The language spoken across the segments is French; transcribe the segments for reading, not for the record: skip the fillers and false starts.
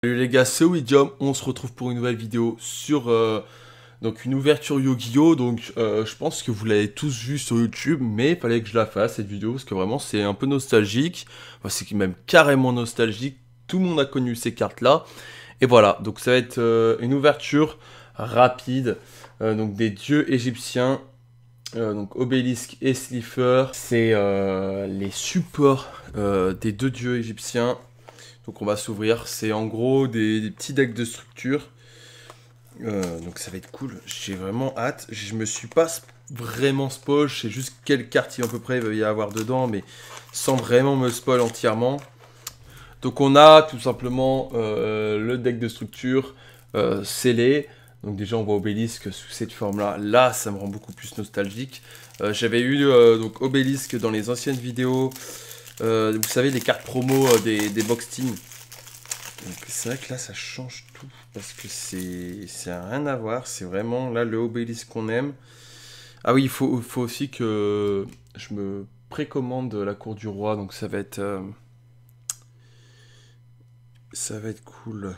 Salut les gars, c'est Widium, on se retrouve pour une nouvelle vidéo sur donc une ouverture Yu-Gi-Oh! Donc je pense que vous l'avez tous vu sur YouTube, mais il fallait que je la fasse cette vidéo parce que vraiment c'est un peu nostalgique, enfin, c'est même carrément nostalgique, tout le monde a connu ces cartes là, et voilà, donc ça va être une ouverture rapide, donc des dieux égyptiens, donc Obélisque et Slifer, c'est les supports des deux dieux égyptiens. Donc on va s'ouvrir, c'est en gros des petits decks de structure. Donc ça va être cool, j'ai vraiment hâte. Je me suis pas vraiment spoil, je sais juste quelle carte à peu près il va y avoir dedans, mais sans vraiment me spoil entièrement. Donc on a tout simplement le deck de structure scellé. Donc déjà on voit Obélisque sous cette forme là, là ça me rend beaucoup plus nostalgique. J'avais eu donc Obélisque dans les anciennes vidéos. Vous savez, les cartes promo des box teams. C'est vrai que là, ça change tout. Parce que c'est rien à voir. C'est vraiment là le Obélisque qu'on aime. Ah oui, il faut aussi que je me précommande la cour du roi. Donc ça va être cool.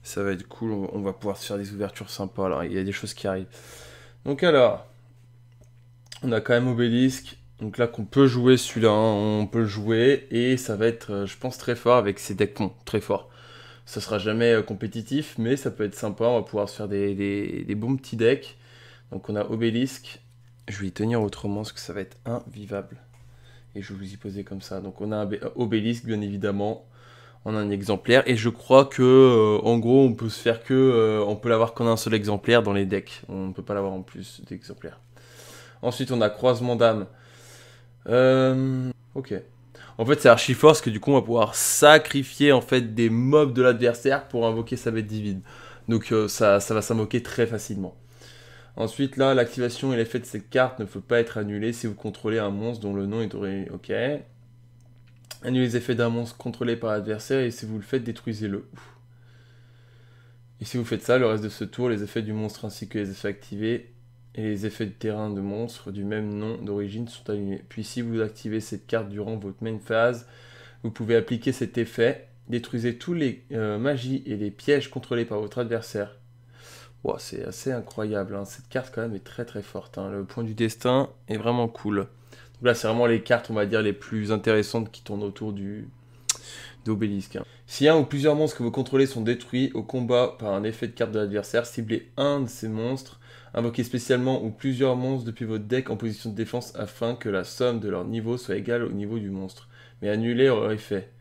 Ça va être cool. On va pouvoir se faire des ouvertures sympas. Là. Il y a des choses qui arrivent. Donc alors, on a quand même Obélisque. Donc là qu'on peut jouer celui-là, hein, on peut le jouer et ça va être, je pense, très fort avec ces decks très fort. Ça sera jamais compétitif, mais ça peut être sympa, on va pouvoir se faire des bons petits decks. Donc on a Obélisque, je vais y tenir autrement parce que ça va être invivable. Et je vais vous y poser comme ça. Donc on a un Obélisque bien évidemment, on a un exemplaire et je crois que en gros on peut se faire que, on peut l'avoir qu'en un seul exemplaire dans les decks. On ne peut pas l'avoir en plus d'exemplaires. Ensuite on a Croisement d'âme. Ok. En fait, c'est archi fort parce que du coup, on va pouvoir sacrifier en fait des mobs de l'adversaire pour invoquer sa bête divine. Donc ça va s'invoquer très facilement. Ensuite, là, l'activation et l'effet de cette carte ne peut pas être annulé si vous contrôlez un monstre dont le nom est doré. Ok. Annulez les effets d'un monstre contrôlé par l'adversaire et si vous le faites, détruisez-le. Et si vous faites ça, le reste de ce tour, les effets du monstre ainsi que les effets activés et les effets de terrain de monstres du même nom d'origine sont annulés. Puis si vous activez cette carte durant votre main phase, vous pouvez appliquer cet effet. Détruisez tous les magies et les pièges contrôlés par votre adversaire. Wow, c'est assez incroyable, hein. Cette carte quand même est très très forte, hein. Le point du destin est vraiment cool. Donc là c'est vraiment les cartes, on va dire, les plus intéressantes qui tournent autour d'Obélisque, hein. Si un ou plusieurs monstres que vous contrôlez sont détruits au combat par un effet de carte de l'adversaire, ciblez un de ces monstres. Invoquez spécialement ou plusieurs monstres depuis votre deck en position de défense afin que la somme de leur niveau soit égale au niveau du monstre. Mais annulez leur effet.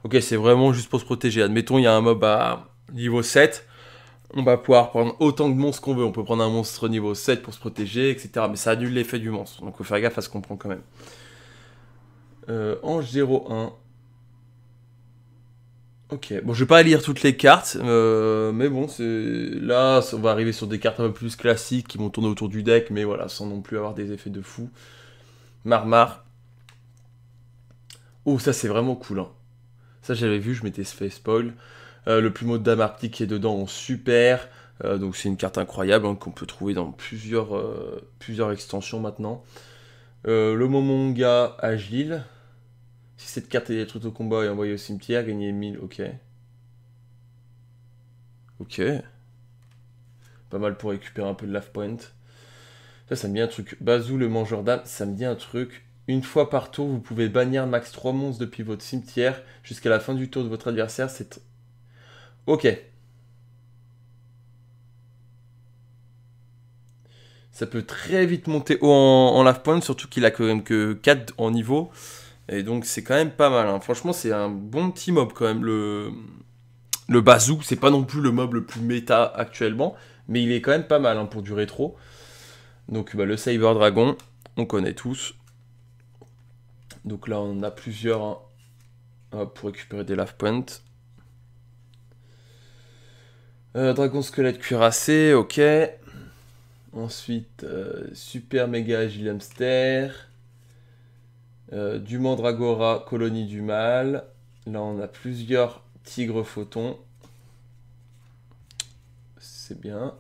Ok, c'est vraiment juste pour se protéger. Admettons, il y a un mob à niveau 7. On va pouvoir prendre autant de monstres qu'on veut. On peut prendre un monstre niveau 7 pour se protéger, etc. Mais ça annule l'effet du monstre. Donc il faut faire gaffe à ce qu'on prend quand même. Ange 01. Ok, bon, je vais pas lire toutes les cartes, mais bon, là, on va arriver sur des cartes un peu plus classiques qui vont tourner autour du deck, mais voilà, sans non plus avoir des effets de fou. Marmar. Oh, ça c'est vraiment cool, hein. Ça j'avais vu, je m'étais fait spoil. Le plumeau de Damarty qui est dedans en super, donc c'est une carte incroyable, hein, qu'on peut trouver dans plusieurs extensions maintenant. Le Momonga Agile. Si cette carte est détruite au combat et envoyée au cimetière, gagnez 1000, ok. Ok. Pas mal pour récupérer un peu de life point. Ça me dit un truc. Bazou le mangeur d'âme, ça me dit un truc. Une fois par tour, vous pouvez bannir max 3 monstres depuis votre cimetière jusqu'à la fin du tour de votre adversaire. C'est... Ok. Ça peut très vite monter haut en life point, surtout qu'il a quand même que 4 en niveau. Et donc c'est quand même pas mal, hein. Franchement, c'est un bon petit mob quand même. Le Bazou, c'est pas non plus le mob le plus méta actuellement, mais il est quand même pas mal, hein, pour du rétro. Donc bah, le Cyber Dragon, on connaît tous. Donc là, on en a plusieurs, hein, pour récupérer des life points. Dragon squelette cuirassé, ok. Ensuite, super méga agile hamster. Du Mandragora, colonie du mal. Là, on a plusieurs tigres photons. C'est bien.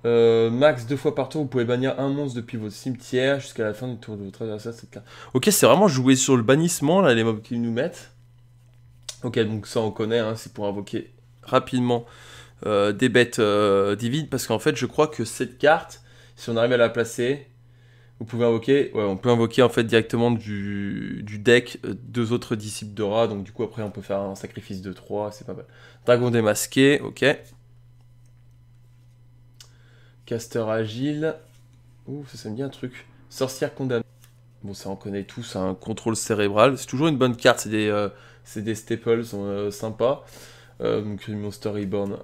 Max 2 fois par tour, vous pouvez bannir un monstre depuis votre cimetière jusqu'à la fin du tour de votre adversaire. Cette carte. Ok, c'est vraiment jouer sur le bannissement, là, les mobs qu'ils nous mettent. Ok, donc ça on connaît, hein, c'est pour invoquer rapidement des bêtes divines, parce qu'en fait je crois que cette carte, si on arrive à la placer, vous pouvez invoquer, ouais, on peut invoquer en fait directement du deck deux autres disciples de rat, donc du coup après on peut faire un sacrifice de 3, c'est pas mal. Dragon démasqué, ok. Caster agile, ouh ça me dit un truc. Sorcière condamnée, bon ça on connaît tous, un contrôle cérébral, c'est toujours une bonne carte, c'est des staples sympas. Donc Monster Reborn,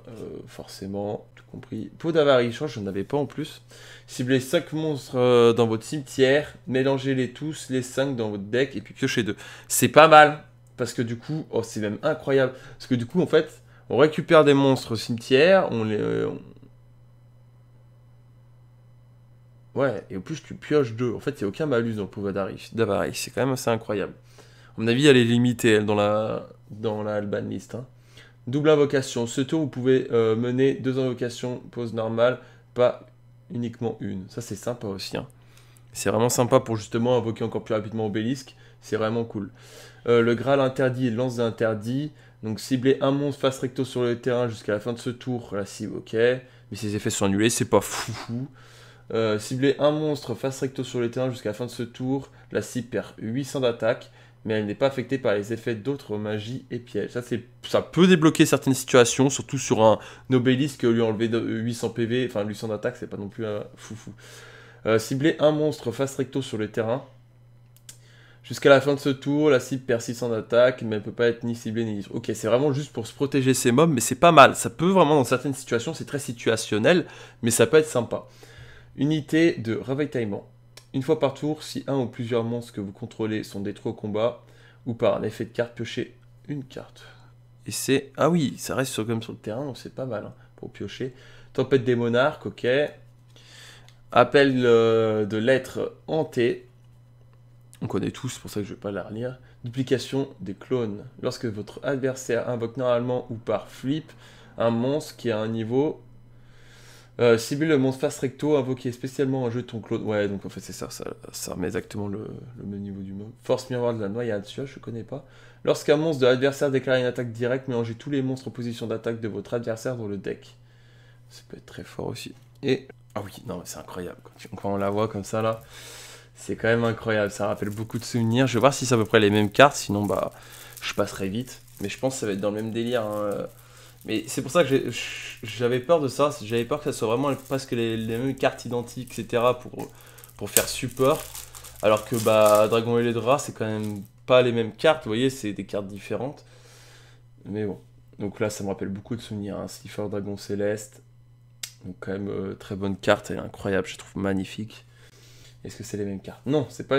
forcément, tout compris. Peau d'avarie, je crois que j'en avais pas en plus. Ciblez 5 monstres dans votre cimetière, mélangez-les tous, les 5 dans votre deck, et puis piochez 2. C'est pas mal, parce que du coup, oh c'est même incroyable. Parce que du coup, en fait, on récupère des monstres au cimetière, on les... Ouais, et au plus tu pioches 2. En fait, il n'y a aucun malus dans le Peau d'avarie, c'est quand même assez incroyable. À mon avis, elle est limitée, elle, dans la Alban list, hein. Double invocation. Ce tour, vous pouvez mener 2 invocations, pause normale, pas uniquement une. Ça, c'est sympa aussi, hein. C'est vraiment sympa pour justement invoquer encore plus rapidement Obélisque. C'est vraiment cool. Le Graal interdit et lance d'interdit. Donc, cibler un monstre face recto sur le terrain jusqu'à la fin de ce tour. La cible, ok. Mais ses effets sont annulés, c'est pas fou. Cibler un monstre face recto sur le terrain jusqu'à la fin de ce tour. La cible perd 800 d'attaque, mais elle n'est pas affectée par les effets d'autres magies et pièges. Ça peut débloquer certaines situations, surtout sur un obélisque, lui enlever 800 PV, enfin 800 d'attaque, c'est pas non plus fou. Cibler un monstre face recto sur le terrain. Jusqu'à la fin de ce tour, la cible perd 600 d'attaque, mais elle peut pas être ni ciblée ni... Ok, c'est vraiment juste pour se protéger ses mobs, mais c'est pas mal. Ça peut vraiment, dans certaines situations, c'est très situationnel, mais ça peut être sympa. Unité de ravitaillement. Une fois par tour, si un ou plusieurs monstres que vous contrôlez sont détruits au combat, ou par un effet de carte, piochez une carte. Et c'est... Ah oui, ça reste comme sur le terrain, donc c'est pas mal, hein, pour piocher. Tempête des monarques, ok. Appel de lettres hantées. On connaît tous, c'est pour ça que je vais pas la relire. Duplication des clones. Lorsque votre adversaire invoque normalement ou par flip un monstre qui a un niveau... cibler le monstre face recto, invoquer spécialement un jeton clone. Ouais, donc en fait c'est ça remet exactement le même niveau du mot. Force miroir de la noyade, celui-là je connais pas. Lorsqu'un monstre de l'adversaire déclare une attaque directe, mélangez tous les monstres en position d'attaque de votre adversaire dans le deck. Ça peut être très fort aussi. Et... Ah oui, non mais c'est incroyable. Quand on la voit comme ça là, c'est quand même incroyable. Ça rappelle beaucoup de souvenirs. Je vais voir si c'est à peu près les mêmes cartes, sinon bah je passerai vite. Mais je pense que ça va être dans le même délire, hein. Mais c'est pour ça que j'avais peur de ça. J'avais peur que ça soit vraiment presque les mêmes cartes identiques, etc. pour faire support. Alors que bah, Dragon et les draps, c'est quand même pas les mêmes cartes. Vous voyez, c'est des cartes différentes. Mais bon. Donc là, ça me rappelle beaucoup de souvenirs, hein. Slifer Dragon Céleste. Donc quand même, très bonne carte. Elle est incroyable, je trouve magnifique. Est-ce que c'est les mêmes cartes? Non, c'est pas...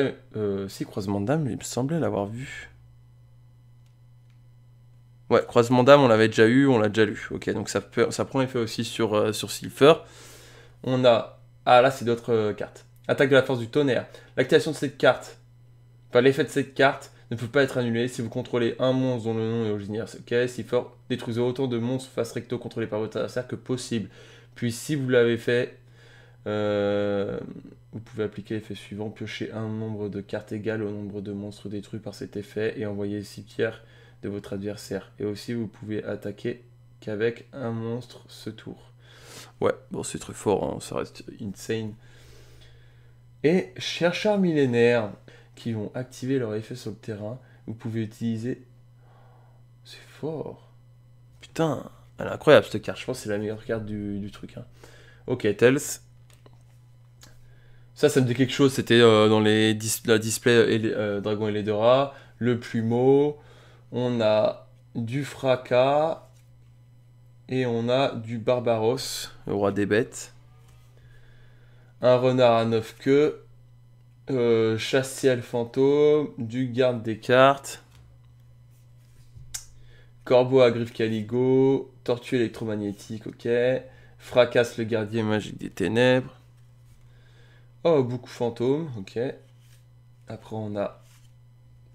si, Croisement de Dames, il me semblait l'avoir vu. Ouais, Croisement d'âme, on l'avait déjà eu, on l'a déjà lu. Ok, donc ça prend effet aussi sur Silpher. On a... Ah, là, c'est d'autres cartes. Attaque de la force du tonnerre. L'activation de cette carte, enfin l'effet de cette carte, ne peut pas être annulé si vous contrôlez un monstre dont le nom est originaire. Ok, Silpher, détruisez autant de monstres face recto contrôlés par votre adversaire que possible. Puis si vous l'avez fait, vous pouvez appliquer l'effet suivant. Piocher un nombre de cartes égal au nombre de monstres détruits par cet effet et envoyer 6 pierres de votre adversaire. Et aussi, vous pouvez attaquer qu'avec un monstre ce tour. Ouais, bon, c'est très fort, hein, ça reste insane. Et chercheurs millénaires qui vont activer leur effet sur le terrain. Vous pouvez utiliser... C'est fort. Putain, elle est incroyable cette carte. Je pense que c'est la meilleure carte du truc, hein. Ok, Tels. Ça me dit quelque chose. C'était dans la display Dragon et les deux rats. Le plumeau. On a du fracas. Et on a du Barbaros, le roi des bêtes. Un renard à 9 queues. Chassiel fantôme. Du garde des cartes. Corbeau à griffe caligo. Tortue électromagnétique, ok. Fracasse le gardien magique des ténèbres. Oh, beaucoup fantôme, ok. Après on a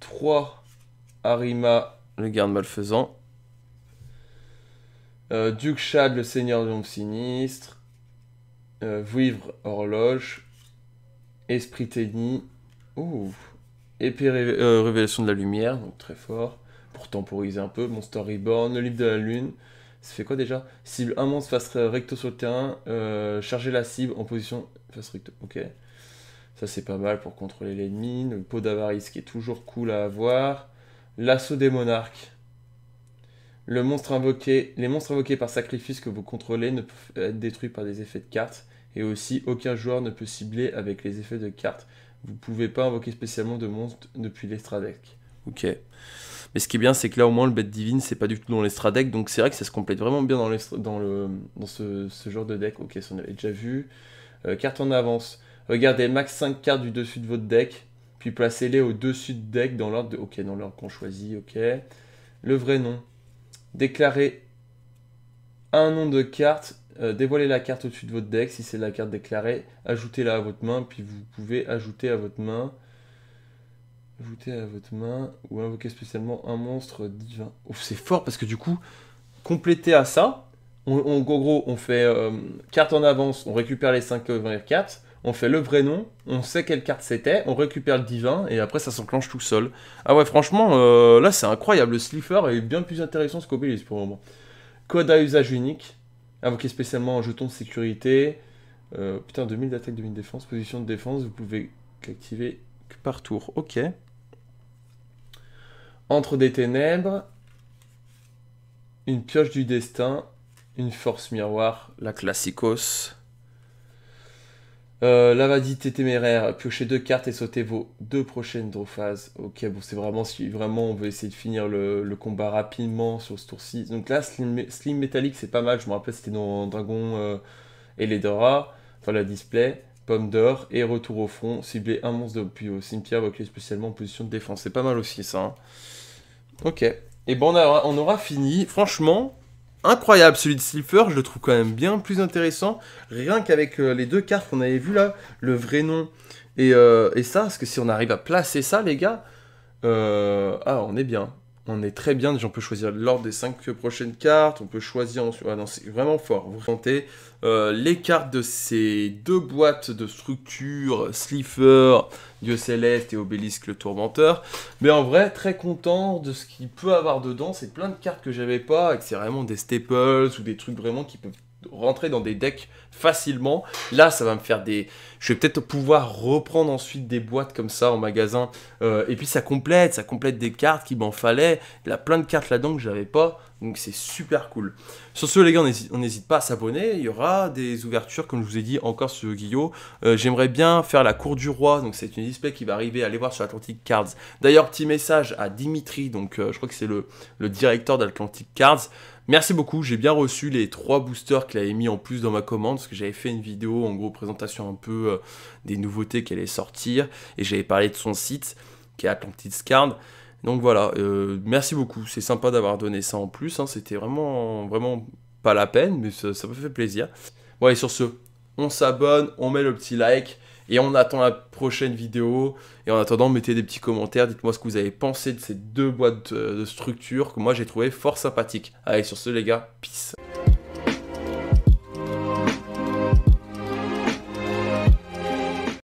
3 Arima, le garde malfaisant. Duke Shad, le seigneur de l'ombre sinistre. Vouivre, horloge. Esprit Tenny. Ouh. Épée révélation de la lumière, donc très fort. pour temporiser un peu. Monster Reborn, le livre de la lune. Ça fait quoi déjà? Cible un monstre face recto sur le terrain. Charger la cible en position face recto. Ok. Ça c'est pas mal pour contrôler l'ennemi. Le pot d'avarice qui est toujours cool à avoir. L'assaut des monarques. Les monstres invoqués par sacrifice que vous contrôlez ne peuvent être détruits par des effets de cartes. Et aussi, aucun joueur ne peut cibler avec les effets de cartes. Vous ne pouvez pas invoquer spécialement de monstres depuis l'extra deck. Ok. Mais ce qui est bien, c'est que là, au moins, le bête divine, c'est pas du tout dans l'extra deck. Donc c'est vrai que ça se complète vraiment bien dans ce genre de deck. Ok, ça on avait déjà vu. Carte en avance. Regardez max 5 cartes du dessus de votre deck. Puis placez-les au-dessus de deck dans l'ordre ok, dans l'ordre qu'on choisit. Ok. Le vrai nom. Déclarez un nom de carte, dévoilez la carte au-dessus de votre deck, si c'est la carte déclarée, ajoutez-la à votre main, puis vous pouvez ajouter à votre main, ou invoquer spécialement un monstre divin. Ouf, c'est fort parce que du coup, complété à ça, en gros, on fait carte en avance, on récupère les 5 cartes, on fait le vrai nom, on sait quelle carte c'était, on récupère le divin, et après ça s'enclenche tout seul. Ah ouais, franchement, là c'est incroyable, le Slifer est bien plus intéressant qu'Obélisque pour le moment. Code à usage unique, invoqué spécialement en jeton de sécurité. Putain, 2000 d'attaque, 2000 de défense, position de défense, vous pouvez l'activer que par tour. Ok. Entre des ténèbres, une pioche du destin, une force miroir, la classicos. L'avidité téméraire, piochez 2 cartes et sautez vos 2 prochaines draw phases. Ok, bon, c'est vraiment si vraiment on veut essayer de finir le combat rapidement sur ce tour-ci. Donc là, Slim métallique, c'est pas mal. Je me rappelle, c'était dans Dragon et Ledora. Enfin, la display, pomme d'or et retour au front. Cibler un monstre depuis au cimetière, invoqué spécialement en position de défense. C'est pas mal aussi, ça. Hein. Ok. Et bon, on aura fini. Franchement. Incroyable, celui de Slifer, je le trouve quand même bien plus intéressant, rien qu'avec les 2 cartes qu'on avait vues là, le vrai nom et ça, parce que si on arrive à placer ça les gars, on est bien, on est très bien, déjà on peut choisir l'ordre des 5 prochaines cartes, on peut choisir, ah non c'est vraiment fort, vous sentez les cartes de ces 2 boîtes de structure, Slifer, Dieu Céleste et Obélisque le Tourmenteur. Mais en vrai, très content de ce qu'il peut avoir dedans. C'est plein de cartes que j'avais pas, et que c'est vraiment des staples ou des trucs vraiment qui peuvent rentrer dans des decks facilement. Là, ça va me faire des... Je vais peut-être pouvoir reprendre ensuite des boîtes comme ça en magasin. Et puis ça complète des cartes qui m'en fallait. Il y a plein de cartes là-dedans que j'avais pas. Donc c'est super cool. Sur ce les gars, on n'hésite pas à s'abonner. Il y aura des ouvertures, comme je vous ai dit, encore sur Yu-Gi-Oh! J'aimerais bien faire la cour du roi. Donc c'est une display qui va arriver. Allez voir sur Atlantic Cards. D'ailleurs, petit message à Dimitri. Donc je crois que c'est le directeur d'Atlantic Cards. Merci beaucoup, j'ai bien reçu les 3 boosters qu'il avait mis en plus dans ma commande, parce que j'avais fait une vidéo, en gros, présentation un peu des nouveautés qui allaient sortir, et j'avais parlé de son site, qui est Atlantic Cards. Donc voilà, merci beaucoup, c'est sympa d'avoir donné ça en plus, hein, c'était vraiment pas la peine, mais ça me fait plaisir. Bon, et sur ce, on s'abonne, on met le petit like, et on attend la prochaine vidéo. Et en attendant, mettez des petits commentaires. Dites-moi ce que vous avez pensé de ces 2 boîtes de structure que moi j'ai trouvé fort sympathiques. Allez, sur ce les gars, peace.